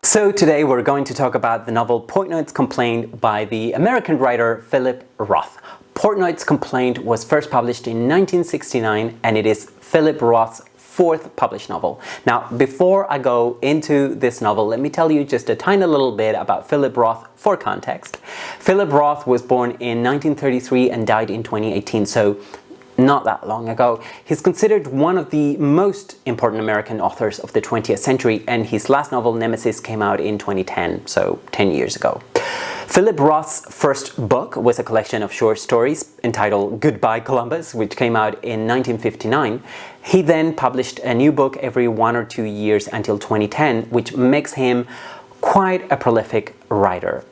So today we're going to talk about the novel Portnoy's Complaint by the American writer Philip Roth. Portnoy's Complaint was first published in 1969 and it is Philip Roth's fourth published novel. Now, before I go into this novel, let me tell you just a tiny little bit about Philip Roth for context. Philip Roth was born in 1933 and died in 2018, so not that long ago. He's considered one of the most important American authors of the 20th century, and his last novel, Nemesis, came out in 2010, so 10 years ago. Philip Roth's first book was a collection of short stories entitled Goodbye Columbus, which came out in 1959. He then published a new book every 1 or 2 years until 2010, which makes him quite a prolific writer.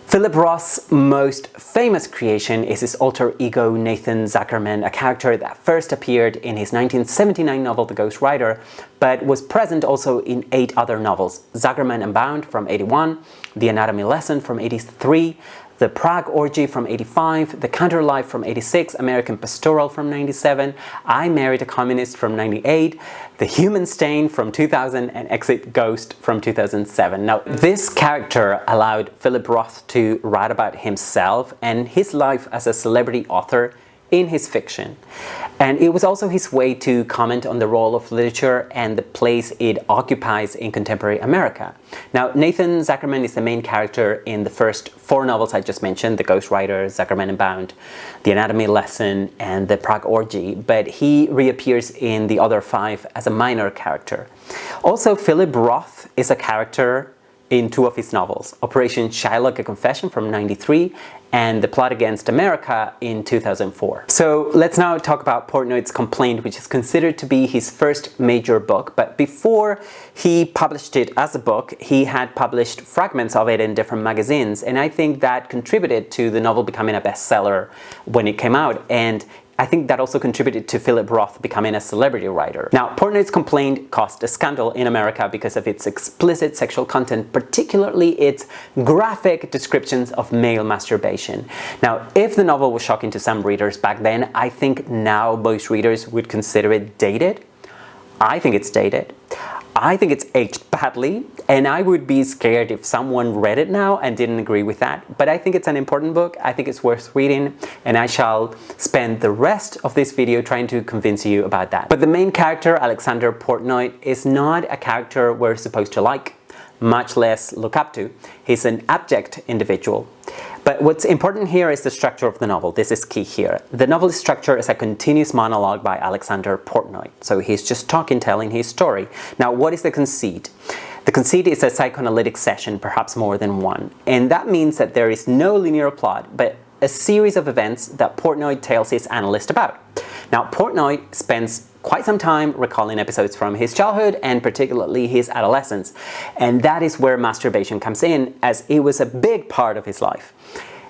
Philip Roth's most famous creation is his alter ego Nathan Zuckerman, a character that first appeared in his 1979 novel The Ghost Rider, but was present also in 8 other novels: Zuckerman Unbound from 81, The Anatomy Lesson from 83, The Prague Orgy from 85, The Counter Life from 86, American Pastoral from 97, I Married a Communist from 98, The Human Stain from 2000, and Exit Ghost from 2007. Now, this character allowed Philip Roth to write about himself and his life as a celebrity author in his fiction. And it was also his way to comment on the role of literature and the place it occupies in contemporary America. Now, Nathan Zuckerman is the main character in the first 4 novels I just mentioned: The Ghost Rider, Zuckerman Unbound, The Anatomy Lesson, and The Prague Orgy, but he reappears in the other 5 as a minor character. Also, Philip Roth is a character in 2 of his novels, Operation Shylock, A Confession from 93, and The Plot Against America in 2004. So let's now talk about Portnoy's Complaint, which is considered to be his first major book, but before he published it as a book, he had published fragments of it in different magazines, and I think that contributed to the novel becoming a bestseller when it came out, and I think that also contributed to Philip Roth becoming a celebrity writer. Now, Portnoy's Complaint caused a scandal in America because of its explicit sexual content, particularly its graphic descriptions of male masturbation. Now, if the novel was shocking to some readers back then, I think now most readers would consider it dated. I think it's dated. I think it's aged badly, and I would be scared if someone read it now and didn't agree with that. But I think it's an important book, I think it's worth reading, and I shall spend the rest of this video trying to convince you about that. But the main character, Alexander Portnoy, is not a character we're supposed to like, much less look up to. He's an abject individual. But what's important here is the structure of the novel. This is key here. The novel's structure is a continuous monologue by Alexander Portnoy. So he's just talking, telling his story. Now, what is the conceit? The conceit is a psychoanalytic session, perhaps more than one. And that means that there is no linear plot, but a series of events that Portnoy tells his analyst about. Now, Portnoy spends quite some time recalling episodes from his childhood and particularly his adolescence. And that is where masturbation comes in, as it was a big part of his life.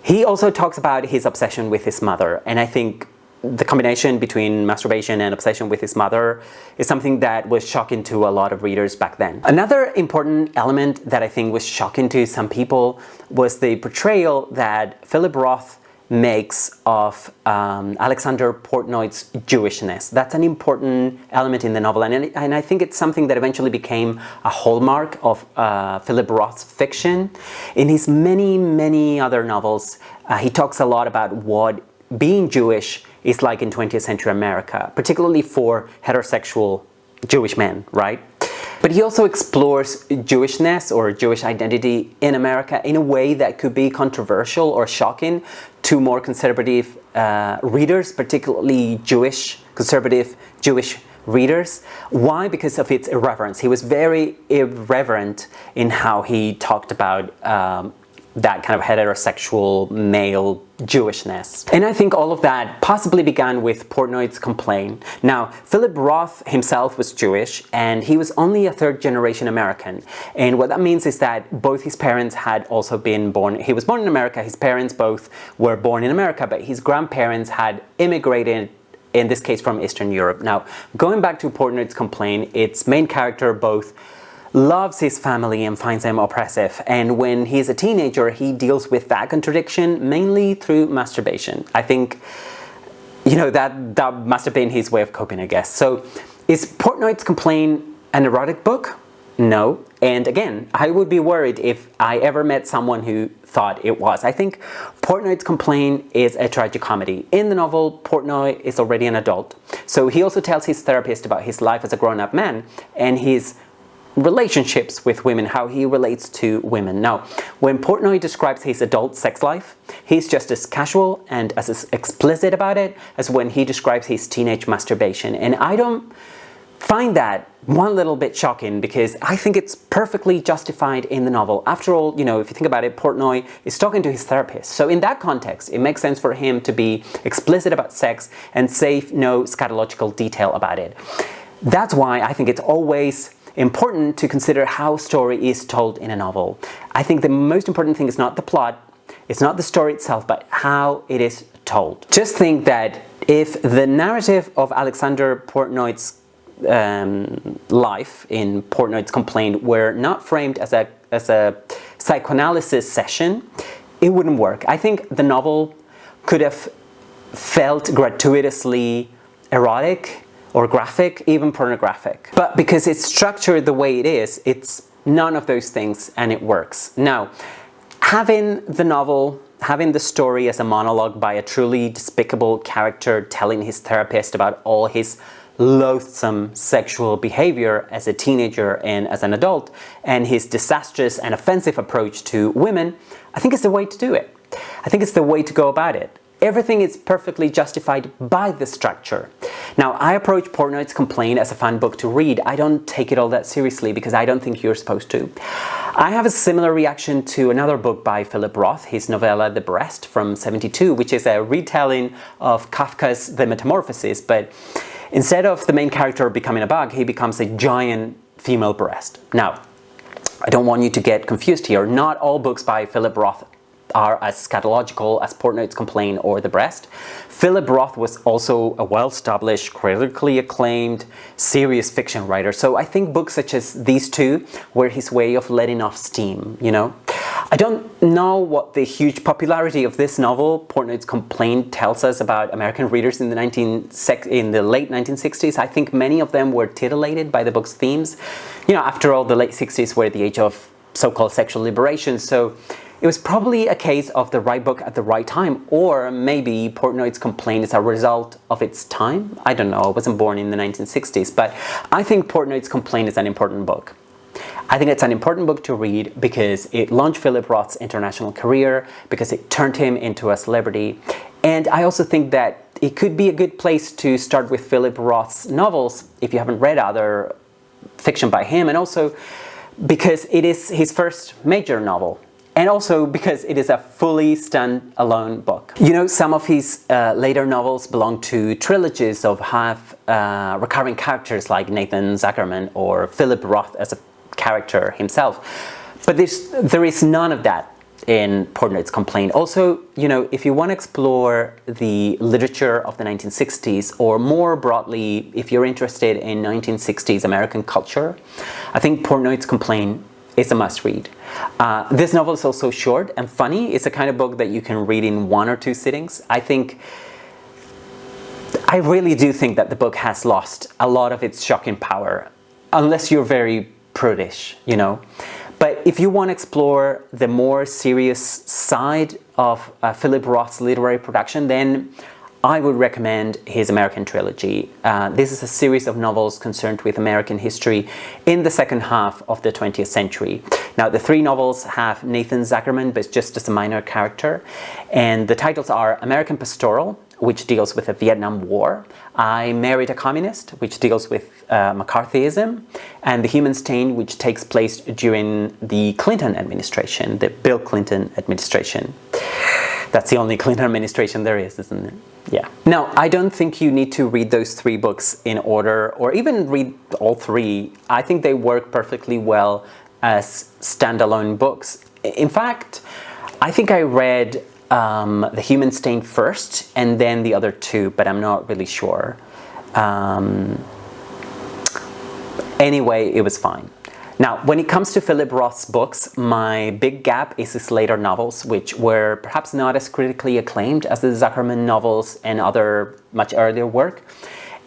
He also talks about his obsession with his mother, and I think the combination between masturbation and obsession with his mother is something that was shocking to a lot of readers back then. Another important element that I think was shocking to some people was the portrayal that Philip Roth makes of Alexander Portnoy's Jewishness. That's an important element in the novel, and I think it's something that eventually became a hallmark of Philip Roth's fiction. In his many other novels, he talks a lot about what being Jewish is like in 20th century America, particularly for heterosexual Jewish men, right? But he also explores Jewishness or Jewish identity in America in a way that could be controversial or shocking to more conservative readers, particularly conservative Jewish readers. Why? Because of its irreverence. He was very irreverent in how he talked about that kind of heterosexual male Jewishness. And I think all of that possibly began with Portnoy's Complaint. Now, Philip Roth himself was Jewish, and he was only a third-generation American. And what that means is that both his parents had also been born. He was born in America, his parents both were born in America, but his grandparents had immigrated, in this case from Eastern Europe. Now, going back to Portnoy's Complaint, its main character both loves his family and finds them oppressive, and when he's a teenager he deals with that contradiction mainly through masturbation. I think, you know, that must have been his way of coping, I guess. So is Portnoy's Complaint an erotic book? no. And again, I would be worried if I ever met someone who thought it was. I think Portnoy's Complaint is a tragicomedy. In the novel, Portnoy is already an adult. So he also tells his therapist about his life as a grown-up man and his relationships with women, how he relates to women. Now, when Portnoy describes his adult sex life, he's just as casual and as explicit about it as when he describes his teenage masturbation. And I don't find that one little bit shocking because I think it's perfectly justified in the novel. After all, you know, if you think about it, Portnoy is talking to his therapist. So in that context, it makes sense for him to be explicit about sex and save no scatological detail about it. That's why I think it's always important to consider how story is told in a novel. I think the most important thing is not the plot, it's not the story itself, but how it is told. Just think that if the narrative of Alexander Portnoy's life in Portnoy's Complaint were not framed as a psychoanalysis session, it wouldn't work. I think the novel could have felt gratuitously erotic or graphic, even pornographic. But because it's structured the way it is, it's none of those things and it works. Now, having the novel, having the story as a monologue by a truly despicable character telling his therapist about all his loathsome sexual behavior as a teenager and as an adult, and his disastrous and offensive approach to women, I think it's the way to do it. I think it's the way to go about it. Everything is perfectly justified by the structure. Now, I approach Portnoy's Complaint as a fun book to read. I don't take it all that seriously because I don't think you're supposed to. I have a similar reaction to another book by Philip Roth, his novella The Breast from '72, which is a retelling of Kafka's The Metamorphosis, but instead of the main character becoming a bug, he becomes a giant female breast. Now, I don't want you to get confused here. Not all books by Philip Roth are as scatological as Portnoy's Complaint or The Breast. Philip Roth was also a well-established, critically acclaimed, serious fiction writer. So I think books such as these two were his way of letting off steam, you know? I don't know what the huge popularity of this novel, Portnoy's Complaint, tells us about American readers in the late 1960s. I think many of them were titillated by the book's themes. You know, after all, the late 60s were the age of so-called sexual liberation, so it was probably a case of the right book at the right time, or maybe Portnoy's Complaint is a result of its time. I don't know, I wasn't born in the 1960s, but I think Portnoy's Complaint is an important book. I think it's an important book to read because it launched Philip Roth's international career, because it turned him into a celebrity, and I also think that it could be a good place to start with Philip Roth's novels if you haven't read other fiction by him, and also because it is his first major novel. And also because it is a fully stand-alone book. You know, some of his later novels belong to trilogies of recurring characters like Nathan Zuckerman or Philip Roth as a character himself. But there is none of that in Portnoy's Complaint. Also, you know, if you want to explore the literature of the 1960s, or more broadly, if you're interested in 1960s American culture, I think Portnoy's Complaint is a must-read. This novel is also short and funny. It's a kind of book that you can read in 1 or 2 sittings. I really do think that the book has lost a lot of its shocking power, unless you're very prudish, you know. But if you want to explore the more serious side of Philip Roth's literary production, then I would recommend his American Trilogy. This is a series of novels concerned with American history in the second half of the 20th century. Now, the 3 novels have Nathan Zuckerman, but just as a minor character. And the titles are American Pastoral, which deals with the Vietnam War, I Married a Communist, which deals with McCarthyism, and The Human Stain, which takes place during the Clinton administration, the Bill Clinton administration. That's the only Clinton administration there is, isn't it? Yeah. Now, I don't think you need to read those 3 books in order, or even read all 3. I think they work perfectly well as standalone books. In fact, I think I read The Human Stain first, and then the other 2, but I'm not really sure. Anyway, it was fine. Now, when it comes to Philip Roth's books, my big gap is his later novels, which were perhaps not as critically acclaimed as the Zuckerman novels and other much earlier work.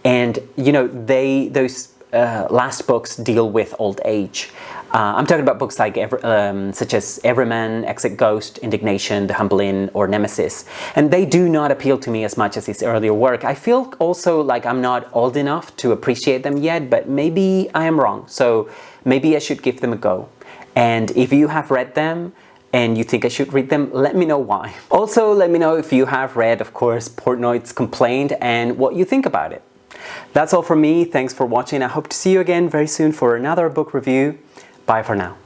And, you know, those last books deal with old age. I'm talking about books like such as Everyman, Exit Ghost, Indignation, The Humble Inn, or Nemesis. And they do not appeal to me as much as his earlier work. I feel also like I'm not old enough to appreciate them yet, but maybe I am wrong. So maybe I should give them a go. And if you have read them and you think I should read them, let me know why. Also, let me know if you have read, of course, Portnoy's Complaint and what you think about it. That's all from me. Thanks for watching. I hope to see you again very soon for another book review. Bye for now.